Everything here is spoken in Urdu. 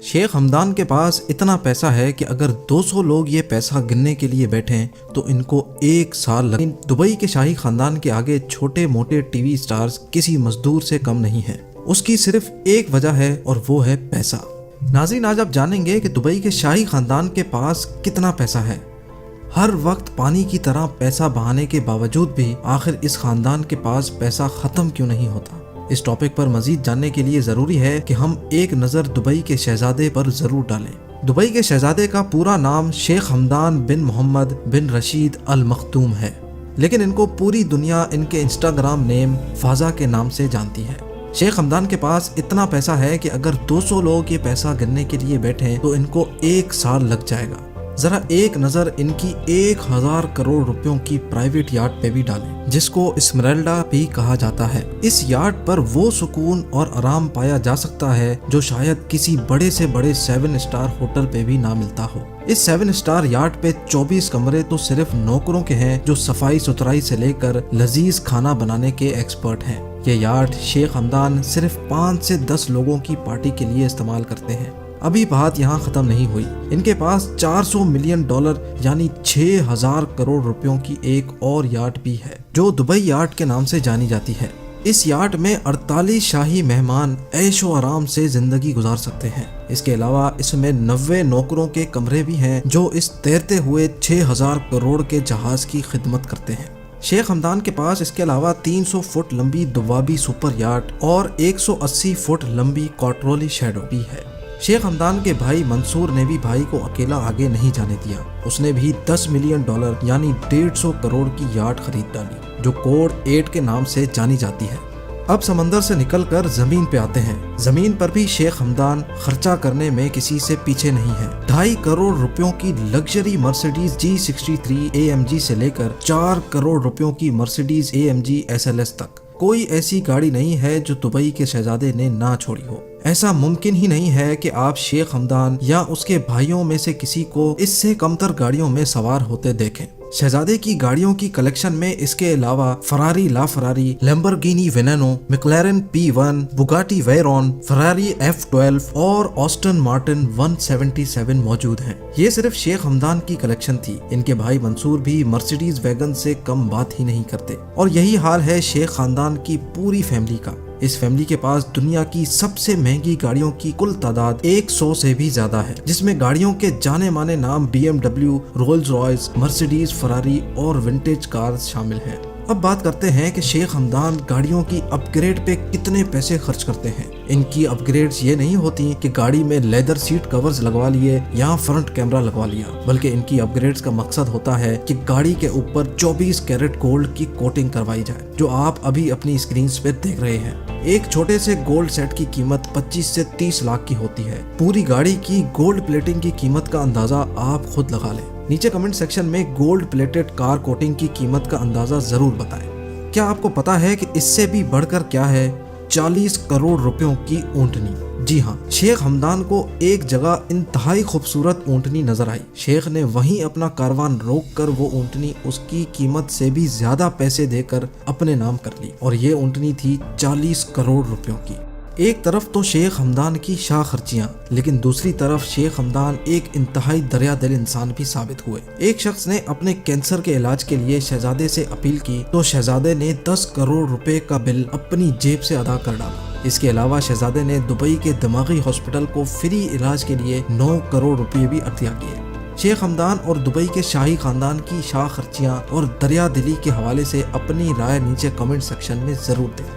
شیخ حمدان کے پاس اتنا پیسہ ہے کہ اگر 200 لوگ یہ پیسہ گننے کے لیے بیٹھیں تو ان کو 1 سال لگے۔ دبئی کے شاہی خاندان کے آگے چھوٹے موٹے ٹی وی سٹارز کسی مزدور سے کم نہیں ہیں۔ اس کی صرف ایک وجہ ہے اور وہ ہے پیسہ۔ ناظرین، آج آپ جانیں گے کہ دبئی کے شاہی خاندان کے پاس کتنا پیسہ ہے۔ ہر وقت پانی کی طرح پیسہ بہانے کے باوجود بھی آخر اس خاندان کے پاس پیسہ ختم کیوں نہیں ہوتا؟ اس ٹاپک پر مزید جاننے کے لیے ضروری ہے کہ ہم ایک نظر دبئی کے شہزادے پر ضرور ڈالیں۔ دبئی کے شہزادے کا پورا نام شیخ حمدان بن محمد بن رشید ال مختوم ہے، لیکن ان کو پوری دنیا ان کے انسٹاگرام نیم فازا کے نام سے جانتی ہے۔ شیخ حمدان کے پاس اتنا پیسہ ہے کہ اگر 200 لوگ یہ پیسہ گننے کے لیے بیٹھیں تو ان کو 1 سال لگ جائے گا۔ ذرا ایک نظر ان کی 1000 کروڑ روپیوں کی پرائیویٹ یاٹ پہ بھی ڈالیں، جس کو اسمرالڈا بھی کہا جاتا ہے۔ اس یاٹ پر وہ سکون اور آرام پایا جا سکتا ہے جو شاید کسی بڑے سے بڑے 7 اسٹار ہوٹل پہ بھی نہ ملتا ہو۔ اس 7 اسٹار یاٹ پہ 24 کمرے تو صرف نوکروں کے ہیں جو صفائی ستھرائی سے لے کر لذیذ کھانا بنانے کے ایکسپرٹ ہیں۔ یہ یاٹ شیخ حمدان صرف 5 سے 10 لوگوں کی پارٹی کے لیے استعمال کرتے ہیں۔ ابھی بات یہاں ختم نہیں ہوئی، ان کے پاس $400 ملین یعنی 6000 کروڑ روپیوں کی ایک اور یاٹ بھی ہے جو دبئی یاٹ کے نام سے جانی جاتی ہے۔ اس یاٹ میں 48 شاہی مہمان عیش و آرام سے زندگی گزار سکتے ہیں۔ اس کے علاوہ اس میں 90 نوکروں کے کمرے بھی ہیں جو اس تیرتے ہوئے 6000 کروڑ کے جہاز کی خدمت کرتے ہیں۔ شیخ حمدان کے پاس اس کے علاوہ 300 فٹ لمبی دوابی سپر یاٹ اور 180 فٹ لمبی کوٹرولی شیڈو بھی ہے۔ شیخ حمدان کے بھائی منصور نے بھی بھائی کو اکیلا آگے نہیں جانے دیا۔ اس نے بھی $10 ملین یعنی 150 کروڑ کی یاٹ خرید ڈالی جو کوڈ 8 کے نام سے جانی جاتی ہے۔ اب سمندر سے نکل کر زمین پہ آتے ہیں۔ زمین پر بھی شیخ حمدان خرچہ کرنے میں کسی سے پیچھے نہیں ہے۔ 2.5 کروڑ روپیوں کی لگژری مرسیڈیز G63 AMG سے لے کر 4 کروڑ روپیوں کی مرسیڈیز AMG SLS تک کوئی ایسی گاڑی نہیں ہے جو دبئی کے شہزادے نے نہ چھوڑی ہو۔ ایسا ممکن ہی نہیں ہے کہ آپ شیخ حمدان یا اس کے بھائیوں میں سے کسی کو اس سے کمتر گاڑیوں میں سوار ہوتے دیکھیں۔ شہزادے کی گاڑیوں کی کلیکشن میں اس کے علاوہ فراری لا فراری، لیمبورگینی وینینو، میکلارن P1، بوگاٹی ویرون، فراری F12 اور آسٹن مارٹن 177 موجود ہیں۔ یہ صرف شیخ حمدان کی کلیکشن تھی، ان کے بھائی منصور بھی مرسیڈیز ویگن سے کم بات ہی نہیں کرتے، اور یہی حال ہے شیخ خاندان کی پوری فیملی کا۔ اس فیملی کے پاس دنیا کی سب سے مہنگی گاڑیوں کی کل تعداد 100 سے بھی زیادہ ہے، جس میں گاڑیوں کے جانے مانے نام BMW، رولز رائس، مرسیڈیز، فراری اور ونٹیج کارز شامل ہیں۔ اب بات کرتے ہیں کہ شیخ حمدان گاڑیوں کی اپ گریڈ پہ کتنے پیسے خرچ کرتے ہیں۔ ان کی اپ گریڈز یہ نہیں ہوتی کہ گاڑی میں لیدر سیٹ کورز لگوا لیے یا فرنٹ کیمرہ لگوا لیا، بلکہ ان کی اپ گریڈز کا مقصد ہوتا ہے کہ گاڑی کے اوپر 24 کیرٹ گولڈ کی کوٹنگ کروائی جائے، جو آپ ابھی اپنی اسکرینز پہ دیکھ رہے ہیں۔ ایک چھوٹے سے گولڈ سیٹ کی قیمت 25 سے 30 لاکھ کی ہوتی ہے۔ پوری گاڑی کی گولڈ پلیٹنگ کی قیمت کا اندازہ آپ خود لگا لیں۔ نیچے کمنٹ سیکشن میں گولڈ پلیٹڈ کار کوٹنگ کی قیمت کا اندازہ ضرور بتائیں۔ کیا آپ کو پتا ہے کہ اس سے بھی بڑھ کر کیا ہے؟ 40 کروڑ روپیوں کی اونٹنی۔ جی ہاں، شیخ حمدان کو ایک جگہ انتہائی خوبصورت اونٹنی نظر آئی۔ شیخ نے وہیں اپنا کاروان روک کر وہ اونٹنی اس کی قیمت سے بھی زیادہ پیسے دے کر اپنے نام کر لی، اور یہ اونٹنی تھی 40 کروڑ روپیوں کی۔ ایک طرف تو شیخ حمدان کی شاہ خرچیاں، لیکن دوسری طرف شیخ حمدان ایک انتہائی دریا دل انسان بھی ثابت ہوئے۔ ایک شخص نے اپنے کینسر کے علاج کے لیے شہزادے سے اپیل کی تو شہزادے نے 10 کروڑ روپے کا بل اپنی جیب سے ادا کر ڈالا۔ اس کے علاوہ شہزادے نے دبئی کے دماغی ہاسپٹل کو فری علاج کے لیے 9 کروڑ روپے بھی عطیہ کیے۔ شیخ حمدان اور دبئی کے شاہی خاندان کی شاہ خرچیاں اور دریا دلی کے حوالے سے اپنی رائے نیچے کمنٹ سیکشن میں ضرور دیں۔